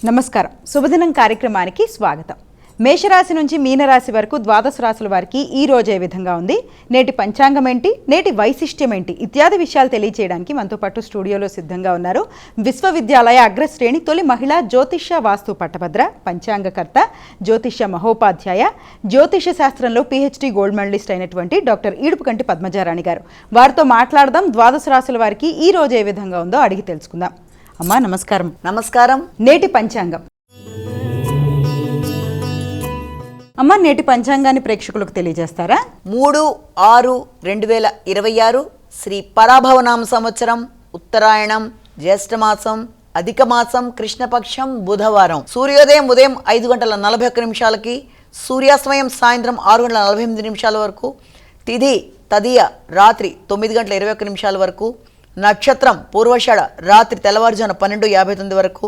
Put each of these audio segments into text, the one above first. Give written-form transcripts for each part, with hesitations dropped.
నమస్కారం. శుభదినం కార్యక్రమానికి స్వాగతం. మేషరాశి నుంచి మీనరాశి వరకు ద్వాదశ రాశుల వారికి ఈ రోజు ఏ విధంగా ఉంది, నేటి పంచాంగం ఏంటి, నేటి వైశిష్ట్యం ఏంటి ఇత్యాది విషయాలు తెలియజేయడానికి మనతో పాటు స్టూడియోలో సిద్ధంగా ఉన్నారు విశ్వవిద్యాలయ అగ్రశ్రేణి తొలి మహిళా జ్యోతిష్య వాస్తు పట్టభద్ర, పంచాంగకర్త, జ్యోతిష్య మహోపాధ్యాయ, జ్యోతిష్య శాస్త్రంలో PhD గోల్డ్ మెడలిస్ట్ అయినటువంటి డాక్టర్ ఈడుపుకంటి పద్మజారాణి గారు. వారితో మాట్లాడదాం. ద్వాదశ రాశుల వారికి ఈ రోజు ఏ విధంగా ఉందో అడిగి తెలుసుకుందాం. అమ్మా నమస్కారం. నమస్కారం. నేటి పంచాంగం. అమ్మ, నేటి పంచాంగాన్ని ప్రేక్షకులకు తెలియజేస్తారా? 3/6/2026 శ్రీ పరాభవనామ సంవత్సరం, ఉత్తరాయణం, జ్యేష్ఠమాసం, అధిక మాసం, కృష్ణపక్షం, బుధవారం. సూర్యోదయం ఉదయం 5:41 సూర్యాస్తమయం సాయంత్రం 6:48 వరకు, తిథి తదియ రాత్రి 9:21 వరకు, నక్షత్రం పూర్వషాఢ రాత్రి తెల్లవారుజామున 12:59 వరకు,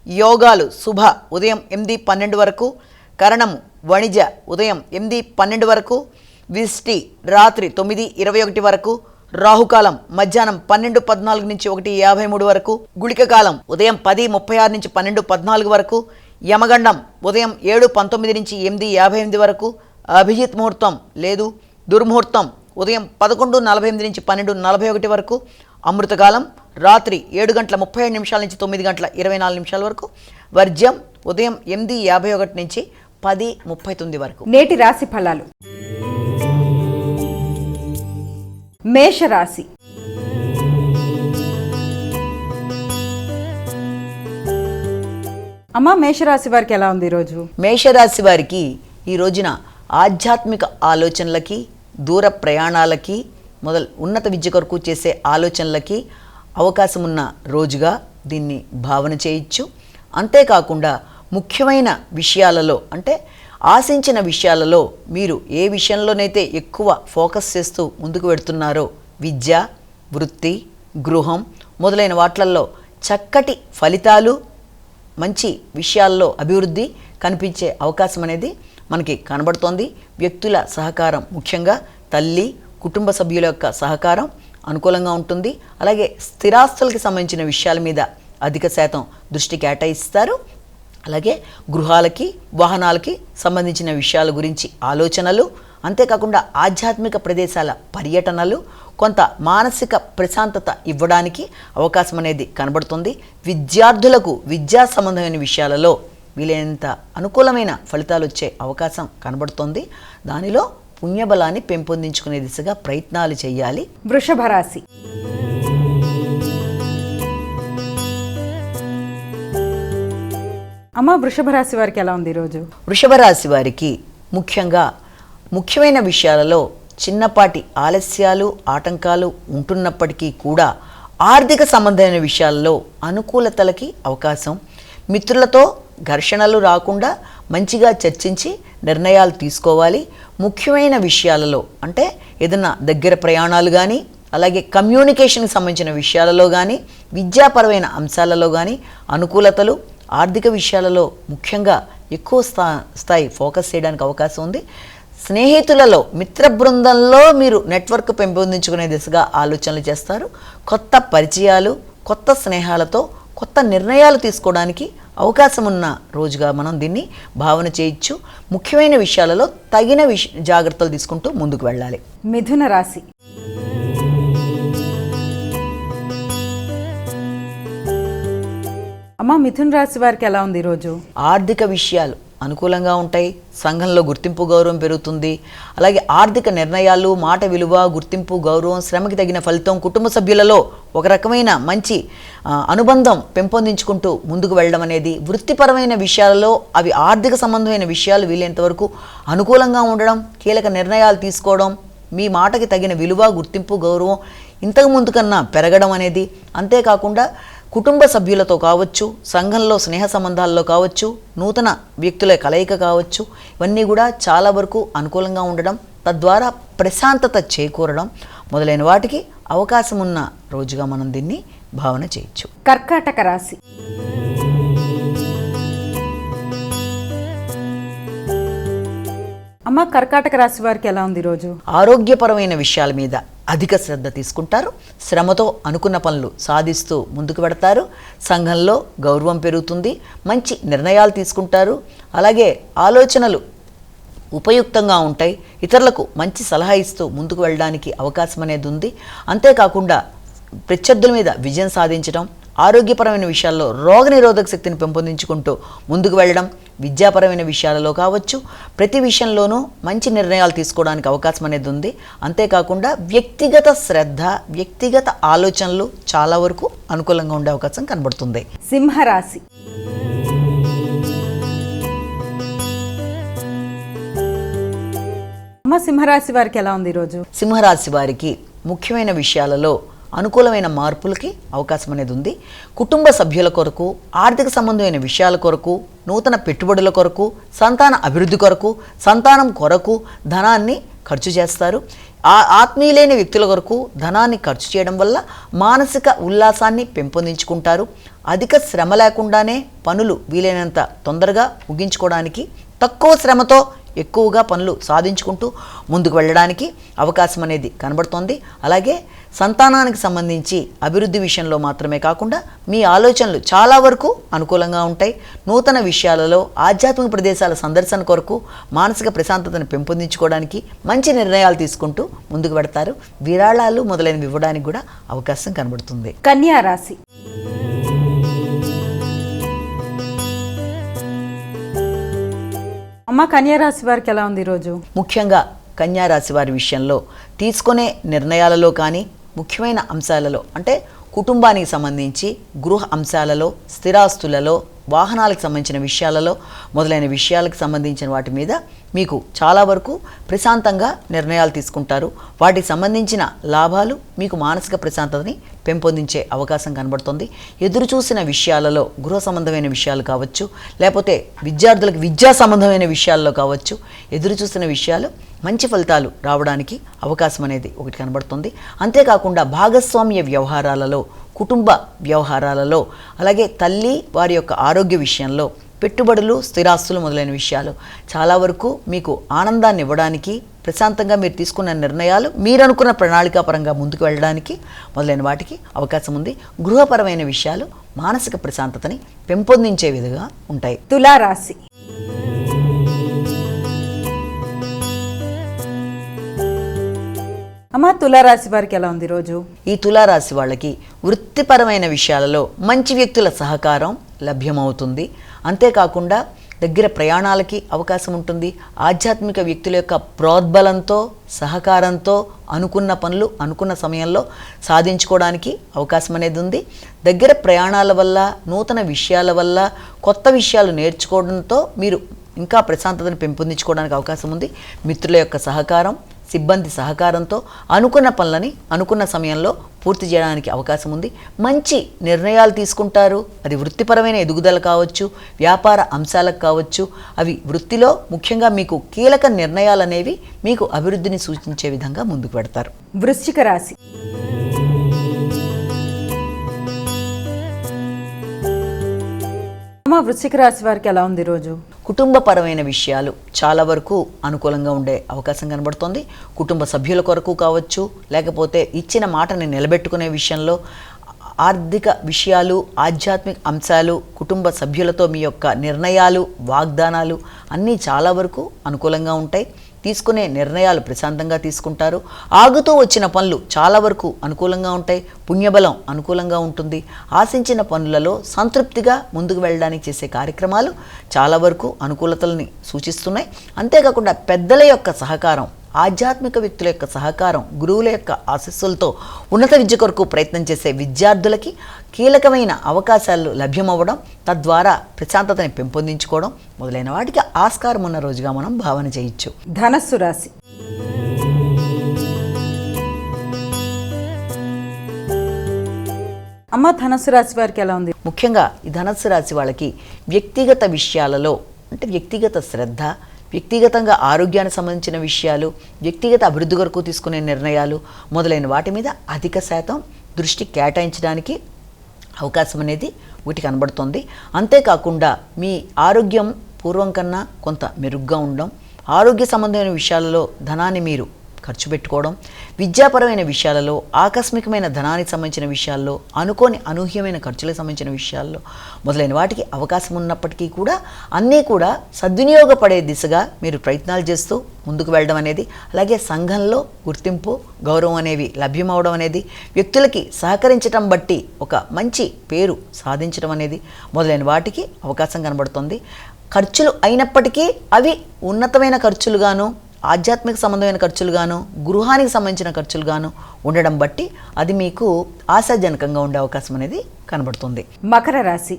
యోగాలు శుభ ఉదయం 8:12 వరకు, కరణము వణిజ ఉదయం 8:12 వరకు, విష్టి రాత్రి 9:21 వరకు, రాహుకాలం మధ్యాహ్నం 12:14 నుంచి 1:53 వరకు, గుళిక కాలం ఉదయం 10:36 నుంచి 12:14 వరకు, యమగండం ఉదయం 7:19 నుంచి 8:58 వరకు, అభిజిత్ ముహూర్తం లేదు, దుర్ముహూర్తం ఉదయం 11:48 నుంచి 12:41 వరకు, అమృతకాలం రాత్రి 7:37 నుంచి 9:24 వరకు, వర్జ్యం ఉదయం 8:51 నుంచి 10:39 వరకు. నేటి రాశి ఫలాలు. మేషరాశి. అమ్మ, మేషరాశి వారికి ఎలా ఉంది ఈరోజు? మేషరాశి వారికి ఈ రోజున ఆధ్యాత్మిక ఆలోచనలకి, దూర ప్రయాణాలకి, ఉన్నత విద్య కొరకు చేసే ఆలోచనలకి అవకాశం ఉన్న రోజుగా దీన్ని భావన చేయొచ్చు. అంతేకాకుండా ముఖ్యమైన విషయాలలో, అంటే ఆశించిన విషయాలలో మీరు ఏ విషయంలోనైతే ఎక్కువ ఫోకస్ చేస్తూ ముందుకు వెడుతున్నారో, విద్య, వృత్తి, గృహం మొదలైన వాట్లల్లో చక్కటి ఫలితాలు, మంచి విషయాల్లో అభివృద్ధి కనిపించే అవకాశం అనేది మనకి కనబడుతోంది. వ్యక్తుల సహకారం, ముఖ్యంగా తల్లి, కుటుంబ సభ్యుల యొక్క సహకారం అనుకూలంగా ఉంటుంది. అలాగే స్థిరాస్తులకి సంబంధించిన విషయాల మీద అధిక శాతం దృష్టి కేటాయిస్తారు. అలాగే గృహాలకి, వాహనాలకి సంబంధించిన విషయాల గురించి ఆలోచనలు, అంతేకాకుండా ఆధ్యాత్మిక ప్రదేశాల పర్యటనలు కొంత మానసిక ప్రశాంతత ఇవ్వడానికి అవకాశం అనేది కనబడుతుంది. విద్యార్థులకు విద్యా సంబంధమైన విషయాలలో వీలైనంత అనుకూలమైన ఫలితాలు వచ్చే అవకాశం కనబడుతుంది. దానిలో పుణ్యబలాన్ని పెంపొందించుకునే దిశగా ప్రయత్నాలు చేయాలి. వృషభ రాశి. అమ్మ, వృషభ రాశి వారికి ఎలా ఉంది ఈరోజు? వృషభ రాశి వారికి ముఖ్యమైన విషయాలలో చిన్నపాటి ఆలస్యాలు, ఆటంకాలు ఉంటున్నప్పటికీ కూడా ఆర్థిక సంబంధమైన విషయాల్లో అనుకూలతలకి అవకాశం. మిత్రులతో ఘర్షణలు రాకుండా మంచిగా చర్చించి నిర్ణయాలు తీసుకోవాలి. ముఖ్యమైన విషయాలలో, అంటే ఏదైనా దగ్గర ప్రయాణాలు కానీ, అలాగే కమ్యూనికేషన్కి సంబంధించిన విషయాలలో కానీ, విద్యాపరమైన అంశాలలో కానీ అనుకూలతలు, ఆర్థిక విషయాలలో ముఖ్యంగా ఎక్కువ స్థాయి ఫోకస్ చేయడానికి అవకాసం ఉంది. స్నేహితులలో, మిత్ర బృందంలో మీరు నెట్వర్క్ పెంపొందించుకునే దిశగా ఆలోచనలు చేస్తారు. కొత్త పరిచయాలు, కొత్త స్నేహాలతో కొత్త నిర్ణయాలు తీసుకోవడానికి అవకాశం ఉన్న రోజుగా మనం దీన్ని భావన చేయొచ్చు. ముఖ్యమైన విషయాలలో తగిన జాగ్రత్తలు తీసుకుంటూ ముందుకు వెళ్ళాలి. మిథున రాశి. అమ్మ, మిథున రాశి వారికి ఎలా ఉంది ఈరోజు? ఆర్థిక విషయాలు అనుకూలంగా ఉంటాయి. సంఘంలో గుర్తింపు, గౌరవం పెరుగుతుంది. అలాగే ఆర్థిక నిర్ణయాలు, మాట విలువ, గుర్తింపు, గౌరవం, శ్రమకి తగిన ఫలితం, కుటుంబ సభ్యులలో ఒక రకమైన మంచి అనుబంధం పెంపొందించుకుంటూ ముందుకు వెళ్ళడం అనేది, వృత్తిపరమైన విషయాలలో అవి ఆర్థిక సంబంధమైన విషయాలు వీలైనంతవరకు అనుకూలంగా ఉండడం, కీలక నిర్ణయాలు తీసుకోవడం, మీ మాటకి తగిన విలువ, గుర్తింపు, గౌరవం ఇంతకు ముందు కన్నా పెరగడం అనేది, అంతేకాకుండా కుటుంబ సభ్యులతో కావచ్చు, సంఘంలో స్నేహ సంబంధాల్లో కావచ్చు, నూతన వ్యక్తుల కలయిక కావచ్చు, ఇవన్నీ కూడా చాలా వరకు అనుకూలంగా ఉండడం, తద్వారా ప్రశాంతత చేకూరడం మొదలైన వాటికి అవకాశం ఉన్న రోజుగా మనం దీన్ని భావన చేయొచ్చు. కర్కాటక రాశి. అమ్మ, కర్కాటక రాశి వారికి ఎలా ఉంది ఈరోజు? ఆరోగ్యపరమైన విషయాల మీద అధిక శ్రద్ధ తీసుకుంటారు. శ్రమతో అనుకున్న పనులు సాధిస్తూ ముందుకు పెడతారు. సంఘంలో గౌరవం పెరుగుతుంది. మంచి నిర్ణయాలు తీసుకుంటారు. అలాగే ఆలోచనలు ఉపయుక్తంగా ఉంటాయి. ఇతరులకు మంచి సలహా ఇస్తూ ముందుకు వెళ్ళడానికి అవకాశం అనేది ఉంది. అంతేకాకుండా ప్రత్యర్థుల మీద విజయం సాధించడం, ఆరోగ్యపరమైన విషయాల్లో రోగనిరోధక శక్తిని పెంపొందించుకుంటూ ముందుకు వెళ్ళడం, విద్యాపరమైన విషయాలలో కావచ్చు, ప్రతి విషయంలోనూ మంచి నిర్ణయాలు తీసుకోవడానికి అవకాశం అనేది ఉంది. అంతేకాకుండా వ్యక్తిగత శ్రద్ధ, వ్యక్తిగత ఆలోచనలు చాలా వరకు అనుకూలంగా ఉండే అవకాశం కనబడుతుంది. సింహరాశి. అమ్మ, సింహరాశి వారికి ఎలా ఉంది ఈరోజు? సింహరాశి వారికి ముఖ్యమైన విషయాలలో అనుకూలమైన మార్పులకి అవకాశం అనేది ఉంది. కుటుంబ సభ్యుల కొరకు, ఆర్థిక సంబంధమైన విషయాల కొరకు, నూతన పెట్టుబడుల కొరకు, సంతాన అభివృద్ధి కొరకు, సంతానం కొరకు ధనాన్ని ఖర్చు చేస్తారు. ఆత్మీయులైన వ్యక్తుల కొరకు ధనాన్ని ఖర్చు చేయడం వల్ల మానసిక ఉల్లాసాన్ని పెంపొందించుకుంటారు. అధిక శ్రమ లేకుండానే పనులు వీలైనంత తొందరగా ముగించుకోవడానికి, తక్కువ శ్రమతో ఎక్కువగా పనులు సాధించుకుంటూ ముందుకు వెళ్ళడానికి అవకాశం అనేది కనబడుతోంది. అలాగే సంతానానికి సంబంధించి అభివృద్ధి విషయంలో మాత్రమే కాకుండా మీ ఆలోచనలు చాలా వరకు అనుకూలంగా ఉంటాయి. నూతన విషయాలలో ఆధ్యాత్మిక ప్రదేశాల సందర్శన కొరకు మానసిక ప్రశాంతతను పెంపొందించుకోవడానికి మంచి నిర్ణయాలు తీసుకుంటూ ముందుకు పెడతారు. విరాళాలు మొదలైనవి ఇవ్వడానికి కూడా అవకాశం కనబడుతుంది. కన్యా రాశి. అమ్మ, కన్యా రాశి వారికి ఎలా ఉంది ఈరోజు? ముఖ్యంగా కన్యా రాశి వారి విషయంలో తీసుకునే నిర్ణయాలలో కానీ, ముఖ్యమైన అంశాలలో అంటే కుటుంబానికి సంబంధించి గృహ అంశాలలో, స్థిరాస్తులలో, వాహనాలకు సంబంధించిన విషయాలలో మొదలైన విషయాలకు సంబంధించిన వాటి మీద మీకు చాలా వరకు ప్రశాంతంగా నిర్ణయాలు తీసుకుంటారు. వాటికి సంబంధించిన లాభాలు మీకు మానసిక ప్రశాంతతని పెంపొందించే అవకాశం కనబడుతుంది. ఎదురు చూసిన విషయాలలో గృహ సంబంధమైన విషయాలు కావచ్చు, లేకపోతే విద్యార్థులకు విద్యా సంబంధమైన విషయాల్లో కావచ్చు, ఎదురు చూసిన విషయాలు మంచి ఫలితాలు రావడానికి అవకాశం అనేది ఒకటి కనబడుతుంది. అంతేకాకుండా భాగస్వామ్య వ్యవహారాలలో, కుటుంబ వ్యవహారాలలో, అలాగే తల్లి వారి యొక్క ఆరోగ్య విషయంలో, పెట్టుబడులు, స్థిరాస్తులు మొదలైన విషయాలు చాలా వరకు మీకు ఆనందాన్ని ఇవ్వడానికి, ప్రశాంతంగా మీరు తీసుకున్న నిర్ణయాలు మీరు అనుకున్న ప్రణాళికాపరంగా ముందుకు వెళ్ళడానికి మొదలైన వాటికి అవకాశం ఉంది. గృహపరమైన విషయాలు మానసిక ప్రశాంతతని పెంపొందించే విధంగా ఉంటాయి. తులారాశి. అమ్మ, తులారాశి వారికి ఎలా ఉంది ఈరోజు? ఈ తులారాశి వాళ్ళకి వృత్తిపరమైన విషయాలలో మంచి వ్యక్తుల సహకారం లభ్యమవుతుంది. అంతేకాకుండా దగ్గర ప్రయాణాలకి అవకాశం ఉంటుంది. ఆధ్యాత్మిక వ్యక్తుల యొక్క ప్రోద్బలంతో, సహకారంతో అనుకున్న పనులు అనుకున్న సమయంలో సాధించుకోవడానికి అవకాశం అనేది ఉంది. దగ్గర ప్రయాణాల వల్ల, నూతన విషయాల వల్ల, కొత్త విషయాలు నేర్చుకోవడంతో మీరు ఇంకా ప్రశాంతతను పెంపొందించుకోవడానికి అవకాశం ఉంది. మిత్రుల యొక్క సహకారం, సిబ్బంది సహకారంతో అనుకున్న పనులని అనుకున్న సమయంలో పూర్తి చేయడానికి అవకాశం ఉంది. మంచి నిర్ణయాలు తీసుకుంటారు. అది వృత్తిపరమైన ఎదుగుదల కావచ్చు, వ్యాపార అంశాలకు కావచ్చు. అవి వృత్తిలో ముఖ్యంగా మీకు కీలక నిర్ణయాలు అనేవి మీకు అభివృద్ధిని సూచించే విధంగా ముందుకు పెడతారు. వృశ్చిక రాశి. అమ్మ, వృశ్చిక రాశి వారికి ఎలా ఉంది ఈరోజు? కుటుంబపరమైన విషయాలు చాలా వరకు అనుకూలంగా ఉండే అవకాశం కనబడుతోంది. కుటుంబ సభ్యుల కొరకు కావచ్చు, లేకపోతే ఇచ్చిన మాటని నిలబెట్టుకునే విషయంలో, ఆర్థిక విషయాలు, ఆధ్యాత్మిక అంశాలు, కుటుంబ సభ్యులతో మీ యొక్క నిర్ణయాలు, వాగ్దానాలు అన్నీ చాలా వరకు అనుకూలంగా ఉంటాయి. తీసుకునే నిర్ణయాలు ప్రశాంతంగా తీసుకుంటారు. ఆగుతూ వచ్చిన పనులు చాలా వరకు అనుకూలంగా ఉంటాయి. పుణ్యబలం అనుకూలంగా ఉంటుంది. ఆశించిన పనులలో సంతృప్తిగా ముందుకు వెళ్ళడానికి చేసే కార్యక్రమాలు చాలా వరకు అనుకూలతల్ని సూచిస్తున్నాయి. అంతేకాకుండా పెద్దల యొక్క సహకారం, ఆధ్యాత్మిక వ్యక్తుల యొక్క సహకారం, గురువుల యొక్క ఆశీస్సులతో ఉన్నత విద్య కొరకు ప్రయత్నం చేసే విద్యార్థులకి కీలకమైన అవకాశాలు లభ్యమవ్వడం, తద్వారా ప్రశాంతతని పెంపొందించుకోవడం మొదలైన వాటికి ఆస్కారం ఉన్న రోజుగా మనం భావన చేయొచ్చు. ధనస్సు రాశి. అమ్మ, ధనస్సు రాశి వారికి ఎలా ఉంది? ముఖ్యంగా ఈ ధనస్సు రాశి వాళ్ళకి వ్యక్తిగత విషయాలలో అంటే వ్యక్తిగత శ్రద్ధ, వ్యక్తిగతంగా ఆరోగ్యానికి సంబంధించిన విషయాలు, వ్యక్తిగత అభివృద్ధి కొరకు తీసుకునే నిర్ణయాలు మొదలైన వాటి మీద అధిక శాతం దృష్టి కేటాయించడానికి అవకాశం అనేది వీటి కనబడుతుంది. అంతేకాకుండా మీ ఆరోగ్యం పూర్వం కన్నా కొంత మెరుగ్గా ఉండడం, ఆరోగ్య సంబంధమైన విషయాలలో ధనాన్ని మీరు ఖర్చు పెట్టుకోవడం, విద్యాపరమైన విషయాలలో, ఆకస్మికమైన ధనానికి సంబంధించిన విషయాల్లో, అనుకోని అనూహ్యమైన ఖర్చులకు సంబంధించిన విషయాల్లో మొదలైన వాటికి అవకాశం ఉన్నప్పటికీ కూడా అన్నీ కూడా సద్వినియోగపడే దిశగా మీరు ప్రయత్నాలు చేస్తూ ముందుకు వెళ్ళడం అనేది, అలాగే సంఘంలో గుర్తింపు, గౌరవం అనేవి లభ్యమవడం అనేది, వ్యక్తులకి సహకరించడం బట్టి ఒక మంచి పేరు సాధించడం అనేది మొదలైన వాటికి అవకాశం కనబడుతుంది. ఖర్చులు అయినప్పటికీ అవి ఉన్నతమైన ఖర్చులుగాను, ఆధ్యాత్మిక సంబంధమైన ఖర్చులుగాను, గృహానికి సంబంధించిన ఖర్చులుగాను ఉండడం బట్టి అది మీకు ఆశాజనకంగా ఉండే అవకాశం అనేది కనబడుతుంది. మకర రాశి.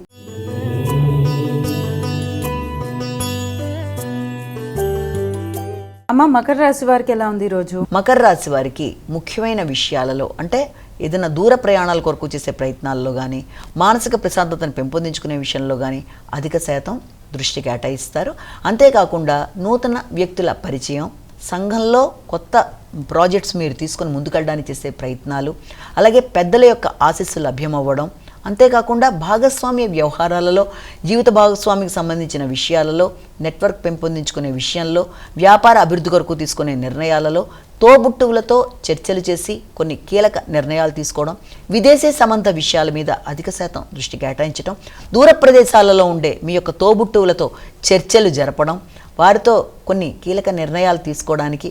అమ్మ, మకర రాశి వారికి ఎలా ఉంది ఈరోజు? మకర రాశి వారికి ముఖ్యమైన విషయాలలో అంటే ఏదైనా దూర ప్రయాణాల కొరకు చేసే ప్రయత్నాల్లో కానీ, మానసిక ప్రశాంతతను పెంపొందించుకునే విషయంలో కానీ అధిక శాతం దృష్టి కేటాయిస్తారు. అంతేకాకుండా నూతన వ్యక్తుల పరిచయం, సంఘంలో కొత్త ప్రాజెక్ట్స్ మీరు తీసుకొని ముందుకెళ్ళడానికి చేసే ప్రయత్నాలు, అలాగే పెద్దల యొక్క ఆశీస్సులు లభ్యమవ్వడం, అంతేకాకుండా భాగస్వామ్య వ్యవహారాలలో, జీవిత భాగస్వామికి సంబంధించిన విషయాలలో, నెట్వర్క్ పెంపొందించుకునే విషయంలో, వ్యాపార అభివృద్ధి కొరకు తీసుకునే నిర్ణయాలలో, తోబుట్టువులతో చర్చలు చేసి కొన్ని కీలక నిర్ణయాలు తీసుకోవడం, విదేశీ సంబంధ విషయాల మీద అధిక శాతం దృష్టి కేటాయించడం, దూర ప్రదేశాలలో ఉండే మీ యొక్క తోబుట్టువులతో చర్చలు జరపడం, వారితో కొన్ని కీలక నిర్ణయాలు తీసుకోవడానికి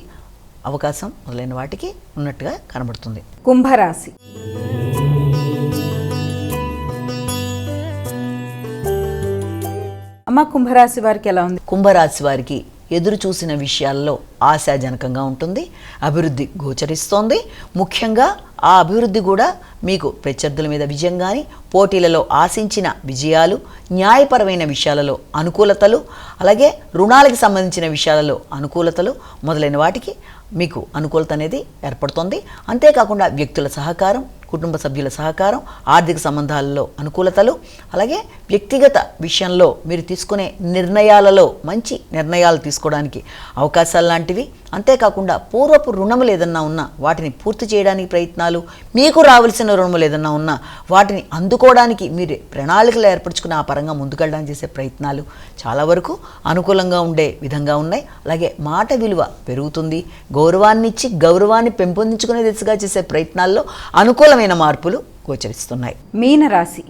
అవకాశం మొదలైన వాటికి ఉన్నట్టుగా కనబడుతుంది. కుంభరాశి. అమ్మ, కుంభరాశి వారికి ఎలా ఉంది? కుంభరాశి వారికి ఎదురు చూసిన విషయాల్లో ఆశాజనకంగా ఉంటుంది. అభివృద్ధి గోచరిస్తోంది. ముఖ్యంగా ఆ అభివృద్ధి కూడా మీకు ప్రత్యర్థుల మీద విజయం కానీ, పోటీలలో ఆశించిన విజయాలు, న్యాయపరమైన విషయాలలో అనుకూలతలు, అలాగే రుణాలకు సంబంధించిన విషయాలలో అనుకూలతలు మొదలైన వాటికి మీకు అనుకూలత అనేది ఏర్పడుతుంది. అంతేకాకుండా వ్యక్తుల సహకారం, కుటుంబ సభ్యుల సహకారం, ఆర్థిక సంబంధాలలో అనుకూలతలు, అలాగే వ్యక్తిగత విషయంలో మీరు తీసుకునే నిర్ణయాలలో మంచి నిర్ణయాలు తీసుకోవడానికి అవకాశాలు లాంటివి. అంతేకాకుండా పూర్వపు రుణములు ఏదన్నా ఉన్నా వాటిని పూర్తి చేయడానికి ప్రయత్నాలు, మీకు రావాల్సిన రుణములు ఏదన్నా ఉన్నా వాటిని అందుకోవడానికి మీరు ప్రణాళికలు ఏర్పరచుకుని ఆ పరంగా ముందుకెళ్ళడానికి చేసే ప్రయత్నాలు చాలా వరకు అనుకూలంగా ఉండే విధంగా ఉన్నాయి. అలాగే మాట విలువ పెరుగుతుంది. గౌరవాన్ని ఇచ్చి గౌరవాన్ని పెంపొందించుకునే దిశగా చేసే ప్రయత్నాల్లో అనుకూలమైన మార్పులు గోచరిస్తున్నాయి. మీనరాశి.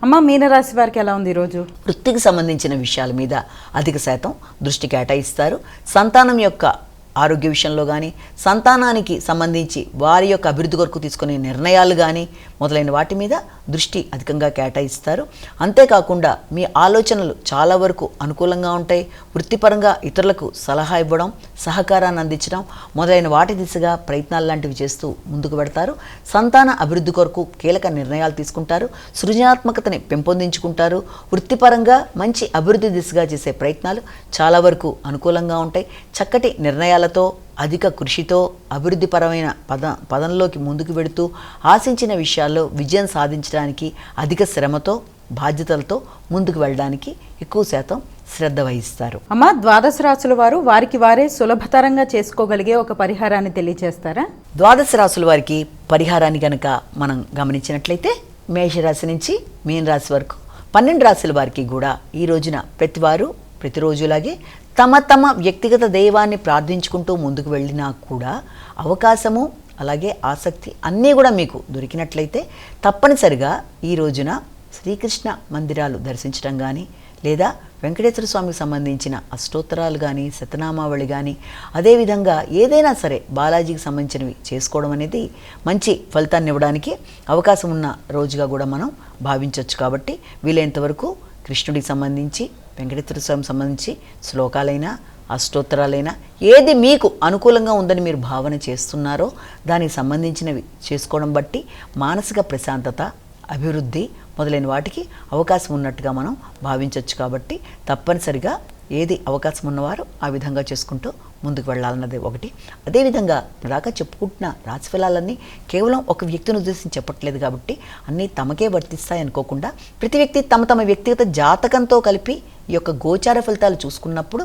అమ్మ, మీనరాశి వారికి ఎలా ఉంది ఈరోజు? వృత్తికి సంబంధించిన విషయాల మీద అధిక శాతం దృష్టి కేటాయిస్తారు. సంతానం యొక్క ఆరోగ్య విషయంలో కానీ, సంతానానికి సంబంధించి వారి యొక్క అభివృద్ధి కొరకు తీసుకునే నిర్ణయాలు కానీ మొదలైన వాటి మీద దృష్టి అధికంగా కేటాయిస్తారు. అంతేకాకుండా మీ ఆలోచనలు చాలా వరకు అనుకూలంగా ఉంటాయి. వృత్తిపరంగా ఇతరులకు సలహా ఇవ్వడం, సహకారాన్ని అందించడం మొదలైన వాటి దిశగా ప్రయత్నాలు లాంటివి చేస్తూ ముందుకు పెడతారు. సంతాన అభివృద్ధి కొరకు కీలక నిర్ణయాలు తీసుకుంటారు. సృజనాత్మకతని పెంపొందించుకుంటారు. వృత్తిపరంగా మంచి అభివృద్ధి దిశగా చేసే ప్రయత్నాలు చాలా వరకు అనుకూలంగా ఉంటాయి. చక్కటి నిర్ణయాలతో, అధిక కృషితో, అభివృద్ధిపరమైన పదంలోకి ముందుకు వెడుతూ ఆశించిన విషయాల్లో విజయం సాధించడానికి అధిక శ్రమతో, బాధ్యతలతో ముందుకు వెళ్ళడానికి ఎక్కువ శాతం శ్రద్ధ వహిస్తారు. అమ్మ, ద్వాదశ రాశుల వారు వారికి వారే సులభతరంగా చేసుకోగలిగే ఒక పరిహారాన్ని తెలియజేస్తారా? ద్వాదశ రాశుల వారికి పరిహారాన్ని కనుక మనం గమనించినట్లయితే మేషరాశి నుంచి మీన రాశి వరకు 12 రాశుల వారికి కూడా ఈ రోజున ప్రతివారు ప్రతిరోజులాగే తమ తమ వ్యక్తిగత దైవాన్ని ప్రార్థించుకుంటూ ముందుకు వెళ్ళినా కూడా అవకాశము, అలాగే ఆసక్తి అన్నీ కూడా మీకు దొరికినట్లయితే తప్పనిసరిగా ఈ రోజున శ్రీకృష్ణ మందిరాలు దర్శించడం కానీ, లేదా వెంకటేశ్వర స్వామికి సంబంధించిన అష్టోత్తరాలు కానీ, శతనామావళి కానీ, అదేవిధంగా ఏదైనా సరే బాలాజీకి సంబంధించినవి చేసుకోవడం అనేది మంచి ఫలితాన్ని ఇవ్వడానికి అవకాశం ఉన్న రోజుగా కూడా మనం భావించవచ్చు. కాబట్టి వీలైనంత వరకు కృష్ణుడికి సంబంధించి, వెంకటేశ్వర స్వామికి సంబంధించి శ్లోకాలైనా, అష్టోత్తరాలైనా ఏది మీకు అనుకూలంగా ఉందని మీరు భావన చేస్తున్నారో దానికి సంబంధించినవి చేసుకోవడం బట్టి మానసిక ప్రశాంతత, అభివృద్ధి మొదలైన వాటికి అవకాశం ఉన్నట్టుగా మనం భావించవచ్చు. కాబట్టి తప్పనిసరిగా ఏది అవకాశం ఉన్నవారు ఆ విధంగా చేసుకుంటూ ముందుకు వెళ్ళాలన్నది ఒకటి. అదేవిధంగా దాకా చెప్పుకుంటున్న రాశిఫలాలన్నీ కేవలం ఒక వ్యక్తిని ఉద్దేశించి చెప్పట్లేదు కాబట్టి అన్నీ తమకే వర్తిస్తాయి అనుకోకుండా ప్రతి వ్యక్తి తమ తమ వ్యక్తిగత జాతకంతో కలిపి ఈ యొక్క గోచార ఫలితాలు చూసుకున్నప్పుడు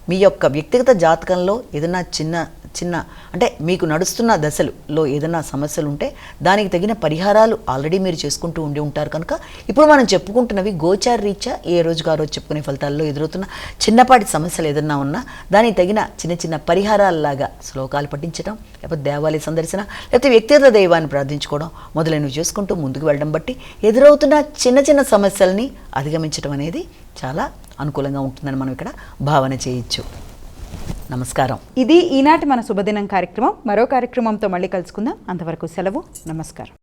మీ యొక్క వ్యక్తిగత జాతకంలో ఏదైనా చిన్న చిన్న అంటే మీకు నడుస్తున్న దశలో ఏదైనా సమస్యలు ఉంటే దానికి తగిన పరిహారాలు ఆల్రెడీ మీరు చేసుకుంటూ ఉండి ఉంటారు కనుక ఇప్పుడు మనం చెప్పుకుంటున్నవి గోచార రీత్యా ఏ రోజుకు ఆ రోజు చెప్పుకునే ఫలితాల్లో ఎదురవుతున్న చిన్నపాటి సమస్యలు ఏదన్నా ఉన్నా దానికి తగిన చిన్న చిన్న పరిహారాలలాగా శ్లోకాలు పఠించడం, లేకపోతే దేవాలయ సందర్శన, లేకపోతే వ్యక్తిగత దైవాన్ని ప్రార్థించుకోవడం మొదలైనవి చేసుకుంటూ ముందుకు వెళ్ళడం బట్టి ఎదురవుతున్న చిన్న చిన్న సమస్యల్ని అధిగమించడం అనేది చాలా అనుకూలంగా ఉంటుందని మనం ఇక్కడ భావన చేయొచ్చు. నమస్కారం. ఇది ఈనాటి మన శుభదినం కార్యక్రమం. మరో కార్యక్రమంతో మళ్ళీ కలుసుకుందాం. అంతవరకు సెలవు. నమస్కారం.